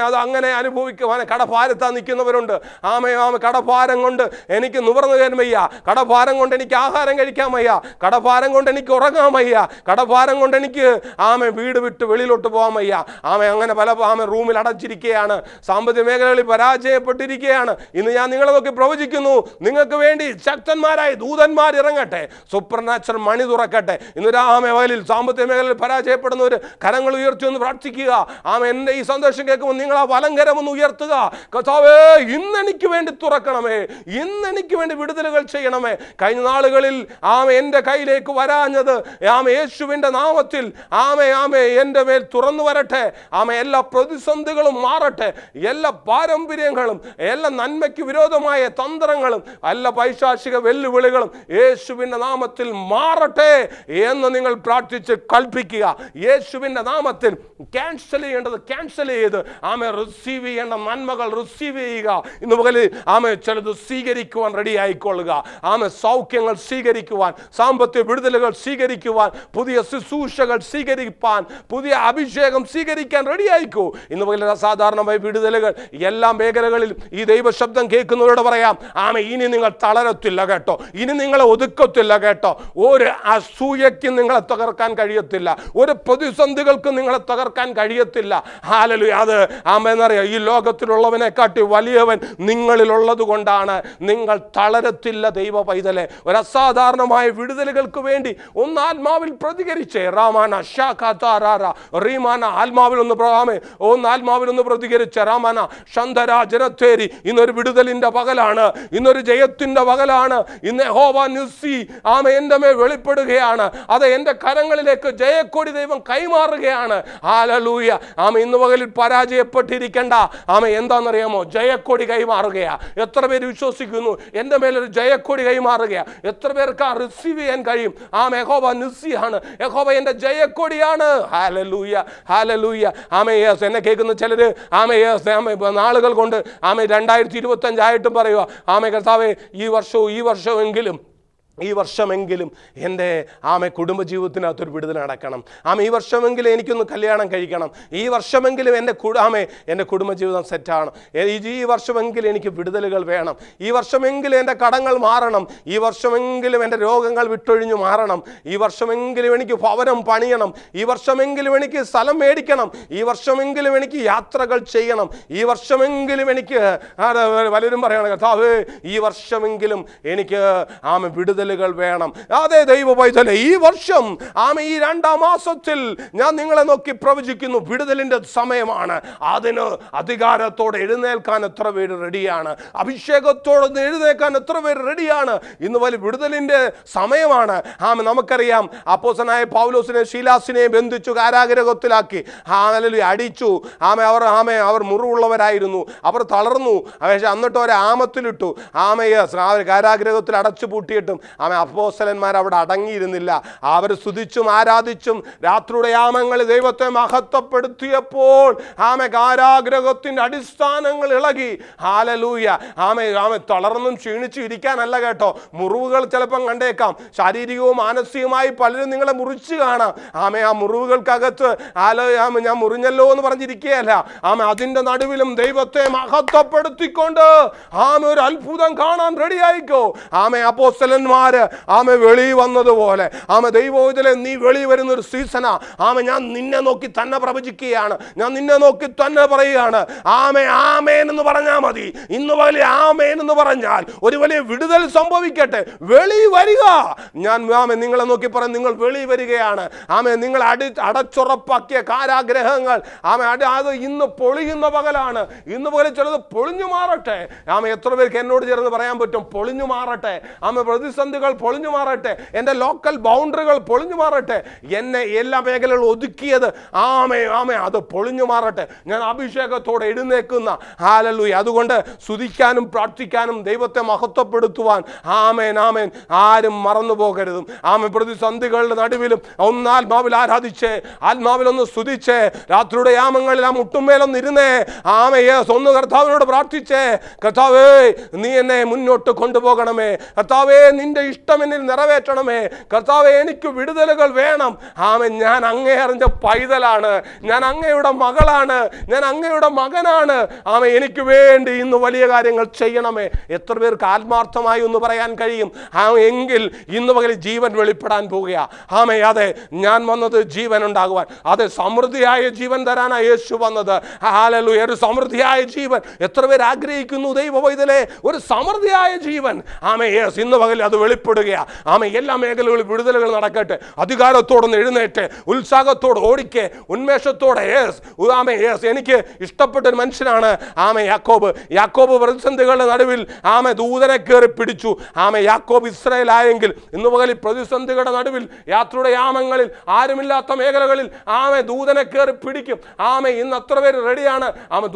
A: അത് അങ്ങനെ അനുഭവിക്കുവാൻ കടഭാരത്താൻ നിൽക്കുന്നവരുണ്ട്. കടഭാരം കൊണ്ട് എനിക്ക് നിവർന്നു കയറാൻ വയ്യ, കടഭാരം കൊണ്ട് എനിക്ക് ആഹാരം കഴിക്കാൻ വയ്യ, കടഭാരം കൊണ്ട് എനിക്ക് ഉറങ്ങാൻ വയ്യ, കടഭാരം കൊണ്ട് എനിക്ക് വീട് വിട്ട് വെളിയിലോട്ട് പോകാൻ വയ്യ. അങ്ങനെ പല റൂമിൽ അടച്ചിരിക്കുകയാണ്, സാമ്പത്തിക മേഖലകളിൽ പരാജയപ്പെട്ടിരിക്കുകയാണ്. ഇന്ന് ഞാൻ നിങ്ങളെ നോക്കി പ്രവചിക്കുന്നു, നിങ്ങൾക്ക് വേണ്ടി ശക്തന്മാരായ ദൂതന്മാർ ഇറങ്ങട്ടെ, സൂപ്പർ നാച്ചുറൽ മണി തുറക്കട്ടെ. ഇന്ന് വയലിൽ സാമ്പത്തിക മേഖലയിൽ പരാജയപ്പെടുന്നവർ കരങ്ങൾ ഉയർത്തി ഒന്ന് പ്രാർത്ഥിക്കുക. എൻ്റെ ഈ സന്ദേശം കേൾക്കുമ്പോൾ നിങ്ങൾ ആ വലങ്കരം ഒന്ന് ഉയർത്തുക. കർത്താവേ, ഇന്നെനിക്ക് വേണ്ടി തുറക്കണമേ, ഇന്നെനിക്ക് വേണ്ടി വിടുതലുകൾ ചെയ്യണമേ. കഴിഞ്ഞ നാളുകളിൽ എൻ്റെ കയ്യിലേക്ക് വരാഞ്ഞത് യേശുവിൻ്റെ നാമത്തിൽ എൻ്റെ മേൽ തുറന്നു വരട്ടെ. എല്ലാ പ്രതിസന്ധികളും മാറട്ടെ, എല്ലാ പാരമ്പര്യങ്ങളും, എല്ലാ നന്മയ്ക്ക് വിരോധമായ തന്ത്രങ്ങളും, എല്ലാ പൈശാചിക വെല്ലുവിളികളും യേശുവിൻ്റെ നാമത്തിൽ മാറട്ടെ എന്ന് നിങ്ങൾ പ്രാർത്ഥിച്ച് കൽപ്പിക്കുക. യേശുവിൻ്റെ നാമത്തിൽ ക്യാൻസൽ ചെയ്യേണ്ടത് ക്യാൻസൽ ചെയ്ത് റിസീവ് ചെയ്യേണ്ട നന്മകൾ റിസീവ് ചെയ്യുക. ഇന്ന് മുകളിൽ ചിലത് സ്വീകരിക്കുവാൻ റെഡി ആയിക്കൊള്ളുക. സൗഖ്യങ്ങൾ സ്വീകരിക്കുവാൻ, സാമ്പത്തിക വിടുതലുകൾ സ്വീകരിക്കുവാൻ, പുതിയ ശുശ്രൂഷകൾ സ്വീകരിക്കാൻ, പുതിയ അഭിഷേകം സ്വീകരിക്കാൻ റെഡി ആയിക്കോ. ഇന്ന് മുകളിൽ അസാധാരണമായ വിടുതലുകൾ എല്ലാ മേഖലകളിൽ ഈ ദൈവശബ്ദം കേൾക്കുന്നവരോട് പറയാം, ഇനി നിങ്ങൾ തളരത്തില്ല കേട്ടോ, ഇനി നിങ്ങളെ ഒതുക്കത്തില്ല കേട്ടോ. ഒരു അസൂയയ്ക്കും നിങ്ങളെ തകർക്കാൻ കഴിയത്തില്ല, ഒരു പ്രതിസന്ധികൾക്കും നിങ്ങളെ തകർക്കാൻ കഴിയത്തില്ല. ഹല്ലേലൂയ. അത് എന്നറിയാം, ഈ ലോകത്തിലുള്ളവനെക്കാട്ടി വലിയവൻ നിങ്ങളിലുള്ളത് കൊണ്ടാണ് നിങ്ങൾ തളരത്തില്ല. ദൈവ പൈതലെ, ഒരു അസാധാരണമായ വിടുതലുകൾക്ക് വേണ്ടി ഒന്ന് ആത്മാവിൽ പ്രതികരിച്ചേ. റാമാന ഷാഖാതാരാ റീമാന ആത്മാവിൽ ഒന്ന് പ്രതികരിച്ച റാമാന ശന്തരാ ജനത്തേരി. ഇന്നൊരു വിടുതലിന്റെ പകലാണ്, ഇന്നൊരു ജയത്തിന്റെ പകലാണ്. ഇന്ന് യഹോവ നിസ്സി എൻ്റെ മേൽ വെളിപ്പെടുകയാണ്. അത് എൻ്റെ കരങ്ങളിലേക്ക് ജയക്കൊടി ദൈവം കൈമാറുകയാണ്. ഹല്ലേലൂയ. ഇന്ന് പകലിൽ പരാജയപ്പെട്ടിരിക്കേണ്ട. എന്താണെന്നറിയാമോ? ജയക്കൊടി കൈമാറുകയാ. എത്ര പേര് വിശ്വസിക്കുന്നു എൻ്റെ മേലൊരു ജയക്കൊടി കൈമാറുകയാ? എത്ര പേർക്ക് ആ റിസീവ് ചെയ്യാൻ കഴിയും? യഹോവ നിസ്സിയാണ്, യഹോവ എൻ്റെ ജയക്കൊടിയാണ്. Hallelujah, hallelujah. എന്നെ കേൾക്കുന്ന ചിലര് നാളുകൾ കൊണ്ട് 2025 ആയിട്ടും പറയുക, കർത്താവേ, ഈ വർഷമെങ്കിലും എൻ്റെ കുടുംബജീവിതത്തിനകത്തൊരു വിടുതൽ നടക്കണം. ഈ വർഷമെങ്കിലും എനിക്കൊന്ന് കല്യാണം കഴിക്കണം. ഈ വർഷമെങ്കിലും എൻ്റെ കുടുംബജീവിതം സെറ്റാണ്. ഈ വർഷമെങ്കിലും എനിക്ക് വിടുതലുകൾ വേണം. ഈ വർഷമെങ്കിലും എൻ്റെ കടങ്ങൾ മാറണം. ഈ വർഷമെങ്കിലും എൻ്റെ രോഗങ്ങൾ വിട്ടൊഴിഞ്ഞു മാറണം. ഈ വർഷമെങ്കിലും എനിക്ക് ഭവനം പണിയണം. ഈ വർഷമെങ്കിലും എനിക്ക് സ്ഥലം മേടിക്കണം. ഈ വർഷമെങ്കിലും എനിക്ക് യാത്രകൾ ചെയ്യണം. ഈ വർഷമെങ്കിലും എനിക്ക് പലരും പറയണം, കർത്താവേ, ഈ വർഷമെങ്കിലും എനിക്ക് വിടുതൽ വിടുതലുകൾ വേണം. അതേ ദൈവ പൈതലേ, ഈ വർഷം ഈ 2-ാം മാസത്തിൽ ഞാൻ നിങ്ങളെ നോക്കി പ്രവചിക്കുന്നു, വിടുതലിൻ്റെ സമയമാണ്. അതിന് അധികാരത്തോടെ എഴുന്നേൽക്കാൻ എത്ര പേര് റെഡിയാണ്? അഭിഷേകത്തോടെ എഴുന്നേൽക്കാൻ എത്ര പേര് റെഡിയാണ്? ഇന്ന് വലിയ വിടുതലിൻ്റെ സമയമാണ്. നമുക്കറിയാം, അപ്പോസ്തലനായ പൗലോസിനെ ശീലാസിനെ ബന്ധിച്ചു കാരാഗൃഹത്തിലാക്കി അടിച്ചു. അവർ മുറിവുള്ളവരായിരുന്നു, അവർ തളർന്നു. പക്ഷേ എന്നിട്ട് അവരെ ആമത്തിലിട്ടു. കാരാഗൃഹത്തിൽ അടച്ചു പൂട്ടിയിട്ടും അപ്പോസ്തലന്മാർ അവിടെ അടങ്ങിയിരുന്നില്ല. അവർ സ്തുതിച്ചും ആരാധിച്ചും രാത്രിയുടെ യാമങ്ങളിൽ ദൈവത്തെ മഹത്വപ്പെടുത്തിയപ്പോൾ കാരാഗൃഹത്തിന്റെ അടിസ്ഥാനങ്ങൾ ഇളകി. ഹല്ലേലൂയ. തളർന്നും ക്ഷീണിച്ചും ഇരിക്കാനല്ല കേട്ടോ. മുറിവുകൾ ചിലപ്പം കണ്ടേക്കാം, ശാരീരികവും മാനസികവുമായി പലരും നിങ്ങളെ മുറിച്ച് കാണാം. ആ മുറിവുകൾക്കകത്ത് ഞാൻ മുറിഞ്ഞല്ലോ എന്ന് പറഞ്ഞിരിക്കുകയല്ല. അതിന്റെ നടുവിലും ദൈവത്തെ മഹത്വപ്പെടുത്തിക്കൊണ്ട് ഒരു അത്ഭുതം കാണാൻ റെഡിയായിക്കോ. അപ്പോസ്തലന്മാര് വെളി വന്നതുപോലെ ദൈവത്തിലെ നീ വെളി വരുന്ന ഒരു സീസണാ. ഞാൻ നിന്നെ നോക്കി തന്നെ പ്രവചിക്കുകയാണ്, ഞാൻ നിന്നെ നോക്കി തന്നെ പറയുകയാണ്. ആമേൻ എന്ന് പറഞ്ഞാൽ മതി. ഇന്ന് വലിയ ആമേൻ എന്ന് പറഞ്ഞാൽ ഒരു വലിയ വിടുതൽ സംഭവിക്കട്ടെ. വെളി വരിക. ഞാൻ നിങ്ങളെ നോക്കി പറയാം, നിങ്ങൾ വെളി വരികയാണ്. നിങ്ങൾ അടച്ചുറപ്പാക്കിയ കാരാഗ്രഹങ്ങൾ അത് ഇന്ന് പൊളിയുന്ന പകലാണ്. ഇന്ന് പോലെ ചിലത് പൊളിഞ്ഞു മാറട്ടെ. എത്ര പേർക്ക് എന്നോട് ചേർന്ന് പറയാൻ പറ്റും, പൊളിഞ്ഞു മാറട്ടെ. പ്രതിസന്ധികൾ പൊളിഞ്ഞു മാറട്ടെ. എൻ്റെ ലോക്കൽ ബൗണ്ടറികൾ പൊളിഞ്ഞു മാറട്ടെ. എന്നെ എല്ലാ മേഖലകളും ഒതുക്കിയത് അത് പൊളിഞ്ഞു മാറട്ടെ. ഞാൻ അഭിഷേകത്തോടെ എഴുന്നേക്കുന്ന ഹല്ലേലൂയ. അതുകൊണ്ട് സ്തുതിക്കാനും പ്രാർത്ഥിക്കാനും ദൈവത്തെ മഹത്വപ്പെടുത്തുവാൻ ആരും മറന്നു പോകരുതും. പ്രതിസന്ധികളുടെ നടുവിലും ആത്മാവിൽ ആരാധിച്ചേ, ആത്മാവിലൊന്ന് സ്തുതിച്ചേ, രാത്രിയുടെ യാമങ്ങളിൽ മുട്ടുമേലൊന്ന് ഇരുന്നേ. ഒന്ന് കർത്താവിനോട് പ്രാർത്ഥിച്ചേ, കർത്താവേ നീ എന്നെ മുന്നോട്ട് കൊണ്ടുപോകണമേ, കർത്താവേ നിന്റെ ഇഷ്ടം എന്നിൽ നിറവേറ്റണമേ, കർത്താവേ എനിക്ക് വിടുതലുകൾ വേണം. ഞാൻ അങ്ങേ അറിഞ്ഞ പൈതലാണ്, ഞാൻ അങ്ങയുടെ മകളാണ്, ഞാൻ അങ്ങയുടെ മകനാണ്. എനിക്ക് വേണ്ടി ഇന്ന് വലിയ കാര്യങ്ങൾ ചെയ്യണമേ. എത്ര പേർക്ക് ആത്മാർത്ഥമായി ഒന്ന് പറയാൻ കഴിയും? എങ്കിൽ ഇന്ന് പകൽ ജീവൻ വെളിപ്പെടാൻ പോവുകയാ. അതെ, ഞാൻ വന്നത് ജീവൻ ഉണ്ടാകുവാൻ, അതെ സമൃദ്ധിയായ ജീവൻ തരാനാ യേശു വന്നത്. ഹല്ലേലൂയ. ഒരു സമൃദ്ധിയായ ജീവൻ എത്ര പേർ ആഗ്രഹിക്കുന്നു ദൈവ പൈതലേ? ഒരു സമൃദ്ധിയായ ജീവൻ. ഇന്ന് പകൽ അത് വെളിപ്പെടുകയാ. എല്ലാ മേഖലകളിലും വിടുതലുകൾ നടക്കട്ടെ. അധികാരത്തോടൊന്ന് എഴുന്നേറ്റ്, ഉത്സാഹത്തോടെ ഓടിക്കെ, ഉന്മേഷത്തോടെ. എനിക്ക് ഇഷ്ടപ്പെട്ട ഒരു മനുഷ്യനാണ് യാക്കോബ് പ്രതിസന്ധികളുടെ നടുവിൽ ദൂതനെ കയറി പിടിച്ചു. യാക്കോബ് ഇസ്രായേൽ ആയെങ്കിൽ ഇന്ന് പകൽ പ്രതിസന്ധികളുടെ നടുവിൽ യാത്രയുടെ യാമങ്ങളിൽ ആരുമില്ലാത്ത മേഖലകളിൽ ദൂതനെ കയറി പിടിക്കും. ഇന്ന് അത്ര പേര് റെഡിയാണ്.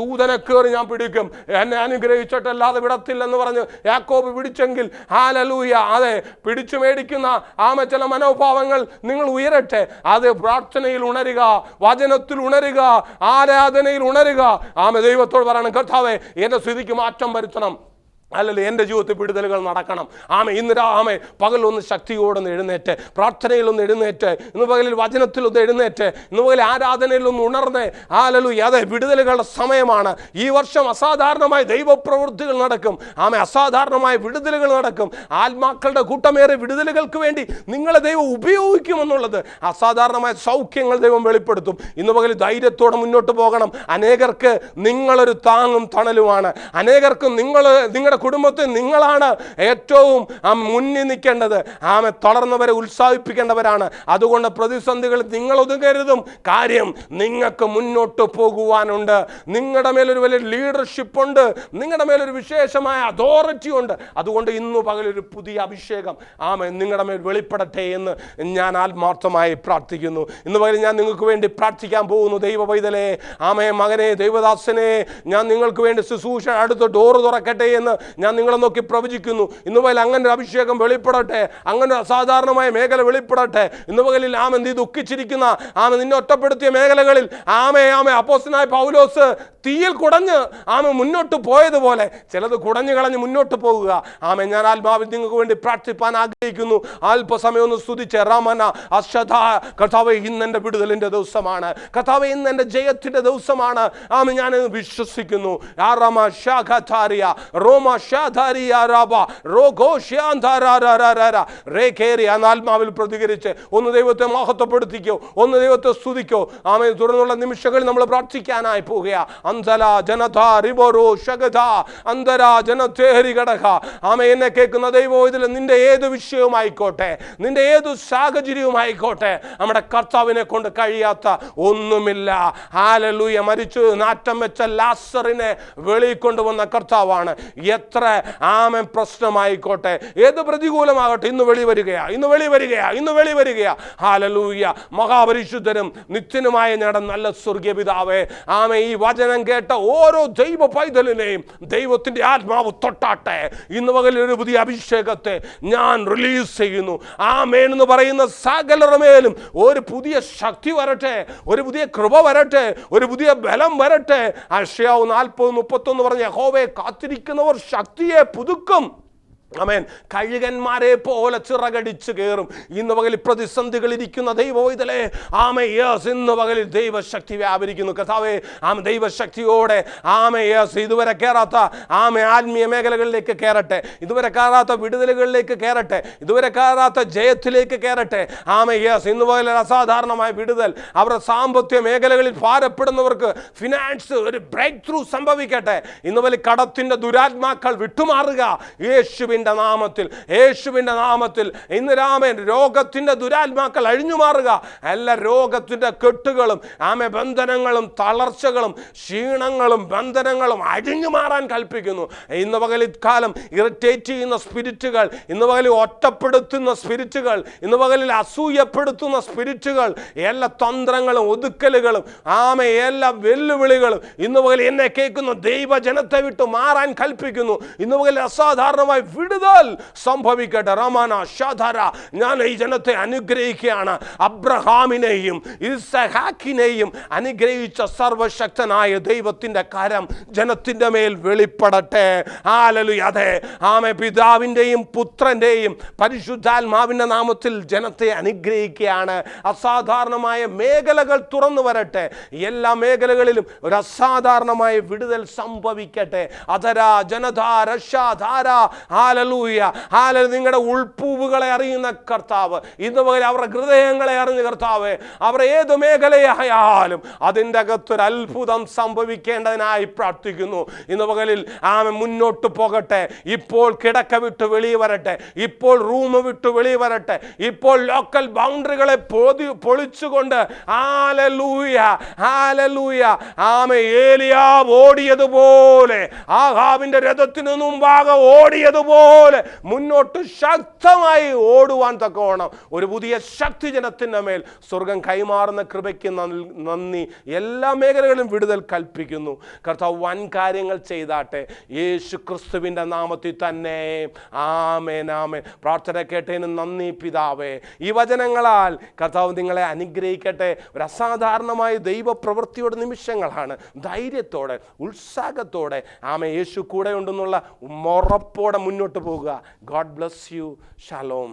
A: ദൂതനെ കയറി ഞാൻ പിടിക്കും, എന്നെ അനുഗ്രഹിച്ചിട്ടല്ലാതെ വിടത്തില്ലെന്ന് പറഞ്ഞ് യാക്കോബ് പിടിച്ചെങ്കിൽ ഹല്ലേലൂയ. അതെ, പിടിച്ചു മേടിക്കുന്ന ചില മനോഭാവങ്ങൾ നിങ്ങൾ ഉയരട്ടെ. അത് പ്രാർത്ഥനയിൽ ഉണരുക, വചനത്തിൽ ഉണരുക, ആരാധനയിൽ ഉണരുക. ദൈവത്തോട് പറയണം, കർത്താവേ എന്റെ സ്ഥിതിക്ക് മാറ്റം വരുത്തണം. അല്ലല്ലോ, എൻ്റെ ജീവിതത്തിൽ വിടുതലുകൾ നടക്കണം. ഇന്ന് പകലൊന്ന് ശക്തിയോടൊന്ന് എഴുന്നേറ്റ്, പ്രാർത്ഥനയിലൊന്ന് എഴുന്നേറ്റ്, ഇന്ന് പകലിൽ വചനത്തിലൊന്ന് എഴുന്നേറ്റ്, ഇന്ന് പകൽ ആരാധനയിലൊന്ന് ഉണർന്ന്. അതെ, വിടുതലുകളുടെ സമയമാണ്. ഈ വർഷം അസാധാരണമായ ദൈവപ്രവൃത്തികൾ നടക്കും. അസാധാരണമായ വിടുതലുകൾ നടക്കും. ആത്മാക്കളുടെ കൂട്ടമേറെ വിടുതലുകൾക്ക് വേണ്ടി നിങ്ങളെ ദൈവം ഉപയോഗിക്കുമെന്നുള്ളത്, അസാധാരണമായ സൗഖ്യങ്ങൾ ദൈവം വെളിപ്പെടുത്തും. ഇന്ന് പകൽ ധൈര്യത്തോടെ മുന്നോട്ട് പോകണം. അനേകർക്ക് നിങ്ങളൊരു താങ്ങും തണലുമാണ്. അനേകർക്ക് നിങ്ങളുടെ കുടുംബത്തിൽ നിങ്ങളാണ് ഏറ്റവും മുന്നിൽ നിൽക്കേണ്ടത്. തളർന്നവരെ ഉത്സാഹിപ്പിക്കേണ്ടവരാണ്. അതുകൊണ്ട് പ്രതിസന്ധികളിൽ നിങ്ങൾ ഒതുങ്ങരുതും. കാര്യം നിങ്ങൾക്ക് മുന്നോട്ട് പോകുവാനുണ്ട്. നിങ്ങളുടെ മേലൊരു വലിയ ലീഡർഷിപ്പ് ഉണ്ട്, നിങ്ങളുടെ മേലൊരു വിശേഷമായ അതോറിറ്റി ഉണ്ട്. അതുകൊണ്ട് ഇന്ന് പകലൊരു പുതിയ അഭിഷേകം നിങ്ങളുടെ മേൽ വെളിപ്പെടട്ടെ എന്ന് ഞാൻ ആത്മാർത്ഥമായി പ്രാർത്ഥിക്കുന്നു. ഇന്ന് പകൽ ഞാൻ നിങ്ങൾക്ക് വേണ്ടി പ്രാർത്ഥിക്കാൻ പോകുന്നു. ദൈവ പൈതലേ, മകനെ, ദൈവദാസനെ, ഞാൻ നിങ്ങൾക്ക് വേണ്ടി ശുശ്രൂഷ അടുത്ത ഡോറ് തുറക്കട്ടെ എന്ന് ഞാൻ നിങ്ങളെ നോക്കി പ്രവചിക്കുന്നു. ഇന്ന് പകൽ അങ്ങനെ ഒരു അഭിഷേകം വെളിപ്പെടട്ടെ, അങ്ങനെ ഒരു അസാധാരണമായ മേഖല വെളിപ്പെടട്ടെ. ഇന്ന് പകലിൽ നീ ദുഃഖിച്ചിരിക്കുന്ന നിന്നെ ഒറ്റപ്പെടുത്തിയ മേഖലകളിൽ അപ്പോസ്തലനായ പൗലോസ് തീയിൽ കുടഞ്ഞ് മുന്നോട്ട് പോയതുപോലെ ചിലത് കുടഞ്ഞു കളഞ്ഞ് മുന്നോട്ട് പോകുക. ഞാൻ ആത്മാവിൽ നിങ്ങൾക്ക് വേണ്ടി പ്രാർത്ഥിപ്പാൻ ആഗ്രഹിക്കുന്നു. അല്പസമയം ഒന്ന് സ്തുതിച്ച് റമന അശ്വത. കർത്താവേ, ഇന്ന് എൻ്റെ വിടുതലിൻ്റെ ദിവസമാണ്. കർത്താവേ, ഇന്ന് എൻ്റെ ജയത്തിൻ്റെ ദിവസമാണ്. ഞാൻ വിശ്വസിക്കുന്നു. റോമ ആത്മാവിൽ പ്രതികരിച്ച് ഒന്ന് ദൈവത്തെ മഹത്വപ്പെടുത്തിക്കോ, ഒന്ന് ദൈവത്തെ സ്തുതിക്കോ. ആമേൻ. തുടർന്നുള്ള നിമിഷങ്ങളിൽ നമ്മൾ പ്രാർത്ഥിക്കാനായി പോവുക. അന്തല ജനത റിബോറോ ശഗത അന്തര ജനതേരി ഘടക. ആമേൻ. എന്നെ കേൾക്കുന്ന ദൈവം, ഇതിൽ നിന്റെ ഏത് വിഷയവുമായിക്കോട്ടെ, നിന്റെ ഏത് സാഹചര്യവുമായിക്കോട്ടെ, നമ്മുടെ കർത്താവിനെ കൊണ്ട് കഴിയാത്ത ഒന്നുമില്ല. ഹല്ലേലൂയ. മരിച്ചു നാറ്റം വെച്ച ലാസറിനെ വെളിയിൽ കൊണ്ടുവന്ന കർത്താവാണ്. എത്ര ആമേൻ പ്രശ്നമായിക്കോട്ടെ, ഏത് പ്രതികൂലമാകട്ടെ, ഇന്ന് വെളി വരികയാ, ഇന്ന് വെളി വരികയാ, ഇന്ന് വെളി വരികയാ. ഹല്ലേലൂയ. മഹാപരിശുദ്ധനും നിത്യനുമായ ഞങ്ങളുടെ നല്ല സ്വർഗീയ പിതാവേ, ആമേൻ, ഈ വചനം കേട്ട ഓരോ ദൈവ പൈതലിനെയും ദൈവത്തിന്റെ ആത്മാവ് തൊട്ടാട്ടെ. ഇന്ന് പകൽ ഒരു പുതിയ അഭിഷേകത്തെ ഞാൻ റിലീസ് ചെയ്യുന്നു. ആമേൻ എന്ന് പറയുന്ന സകലരുടെ മേലും ഒരു പുതിയ ശക്തി വരട്ടെ, ഒരു പുതിയ കൃപ വരട്ടെ, ഒരു പുതിയ ബലം വരട്ടെ. യെശയ്യാവ് 40:31 പറഞ്ഞ യഹോവയെ കാത്തിരിക്കുന്നവർ ശക്തിയെ പുതുക്കും. ആമേൻ. കഴുകന്മാരെ പോലെ ചിറകടിച്ച് കയറും. ഇന്ന് പകലിൽ പ്രതിസന്ധികളിരിക്കുന്ന ദൈവവൈതലേ, ആമേൻ, യെസ്, ഇന്ന് പകലിൽ ദൈവശക്തി വ്യാപരിക്കുന്നു. കർത്താവേ, ആമേൻ, ദൈവശക്തിയോടെ ആമേൻ, യെസ്, ഇതുവരെ കയറാത്ത ആമേൻ ആത്മീയ മേഖലകളിലേക്ക് കയറട്ടെ, ഇതുവരെ കയറാത്ത വിടുതലുകളിലേക്ക് കയറട്ടെ, ഇതുവരെ കയറാത്ത ജയത്തിലേക്ക് കയറട്ടെ. ആമേൻ, യെസ്, ഇന്ന് പകലിൽ അസാധാരണമായ വിടുതൽ. അവരുടെ സാമ്പത്തിക മേഖലകളിൽ ഭാരപ്പെടുന്നവർക്ക് ഫിനാൻസ് ഒരു ബ്രേക്ക് ത്രൂ സംഭവിക്കട്ടെ. ഇന്ന് പകലിൽ കടത്തിന്റെ ദുരാത്മാക്കൾ വിട്ടുമാറുക യേശുവിന്റെ നാമത്തിൽ, യേശുവിന്റെ നാമത്തിൽ. ഇന്ന് രാമൻ രോഗത്തിന്റെ ദുരാത്മാക്കൾ അഴിഞ്ഞു മാറുക. എല്ലാ രോഗത്തിന്റെ കെട്ടുകളും ആമേ ബന്ധനങ്ങളും തളർച്ചകളും ക്ഷീണങ്ങളും ബന്ധനങ്ങളും അഴിഞ്ഞു മാറാൻ കൽപ്പിക്കുന്നു. ഇന്ന് പകലിക്കാലം ഇറിറ്റേറ്റ് ചെയ്യുന്ന സ്പിരിറ്റുകൾ, ഇന്ന് പകലിൽ ഒറ്റപ്പെടുത്തുന്ന സ്പിരിറ്റുകൾ, ഇന്ന് പകലിൽ അസൂയപ്പെടുത്തുന്ന സ്പിരിറ്റുകൾ, എല്ലാ തന്ത്രങ്ങളും ഒതുക്കലുകളും ആമേ എല്ലാ വെല്ലുവിളികളും ഇന്ന് പകലിൽ എന്നെ കേൾക്കുന്ന ദൈവജനത്തെ വിട്ട് മാറാൻ കൽപ്പിക്കുന്നു. ഇന്ന് പകലിൽ അസാധാരണമായി വിടുതൽ സംഭവിക്കട്ടെ. റമാന ഷധര. ഞാൻ ഈ ജനത്തെ അനുഗ്രഹിക്കുകയാണ്. അബ്രഹാമിനെയും ഇസ്ഹാക്കിനെയും അനുഗ്രഹിച്ച സർവശക്തനായ ദൈവത്തിന്റെ കരം ജനത്തിന്റെ മേൽ വെളിപ്പെടട്ടെ. ഹല്ലേലൂയ. അതെ, ആമേ, പിതാവിൻ്റെയും പുത്രൻ്റെയും പരിശുദ്ധാത്മാവിൻ്റെ നാമത്തിൽ ജനത്തെ അനുഗ്രഹിക്കുകയാണ്. അസാധാരണമായ മേഖലകൾ തുറന്നു വരട്ടെ. എല്ലാ മേഖലകളിലും ഒരു അസാധാരണമായ വിടുതൽ സംഭവിക്കട്ടെ. അധര ജനധാര ധാര. ഹല്ലേലൂയ. ഹല്ലേലൂയ. നിങ്ങളുടെ ഉൾപ്പൂവുകളെ അറിയുന്ന കർത്താവ്, ഇന്ന് പകൽ അവരുടെ ഹൃദയങ്ങളെ അറിഞ്ഞ കർത്താവ്, അവർ ഏത് മേഖലയായാലും അതിൻ്റെ അകത്തൊരു അത്ഭുതം സംഭവിക്കേണ്ടതിനായി പ്രാർത്ഥിക്കുന്നു. ഇന്ന് പകലിൽ ആമേ മുന്നോട്ട് പോകട്ടെ. ഇപ്പോൾ കിടക്ക വിട്ട് വെളിയിൽ വരട്ടെ, ഇപ്പോൾ റൂം വിട്ട് വെളിയിൽ വരട്ടെ, ഇപ്പോൾ ലോക്കൽ ബൗണ്ടറികളെ പൊളിച്ചുകൊണ്ട് ഹല്ലേലൂയ, ഹല്ലേലൂയ. ആമേ, ഏലിയാവ് ഓടിയതുപോലെ, ആഹാബിന്റെ രഥത്തിന് മുമ്പാകെ ഓടിയതുപോലെ മുന്നോട്ട് ശക്തമായി ഓടുവാൻ തക്കവണ്ണം ഒരു പുതിയ ശക്തി ജനത്തിൻ്റെ മേൽ സ്വർഗം കൈമാറുന്ന കൃപയ്ക്ക് നന്ദി. എല്ലാ മേഖലകളിലും വിടുതൽ കൽപ്പിക്കുന്നു. കർത്താവ് വൻ കാര്യങ്ങൾ ചെയ്താട്ടെ യേശു ക്രിസ്തുവിൻ്റെ നാമത്തിൽ തന്നെ. ആമേൻ, ആമേൻ. പ്രാർത്ഥന കേട്ടതിന് നന്ദി പിതാവേ. ഈ വചനങ്ങളാൽ കർത്താവ് നിങ്ങളെ അനുഗ്രഹിക്കട്ടെ. ഒരു അസാധാരണമായ ദൈവപ്രവൃത്തിയുടെ നിമിഷങ്ങളാണ്. ധൈര്യത്തോടെ ഉത്സാഹത്തോടെ ആമേ യേശു കൂടെ ഉണ്ടെന്നുള്ള ഉറപ്പോടെ മുന്നോട്ട് പോകുക. God bless you. Shalom.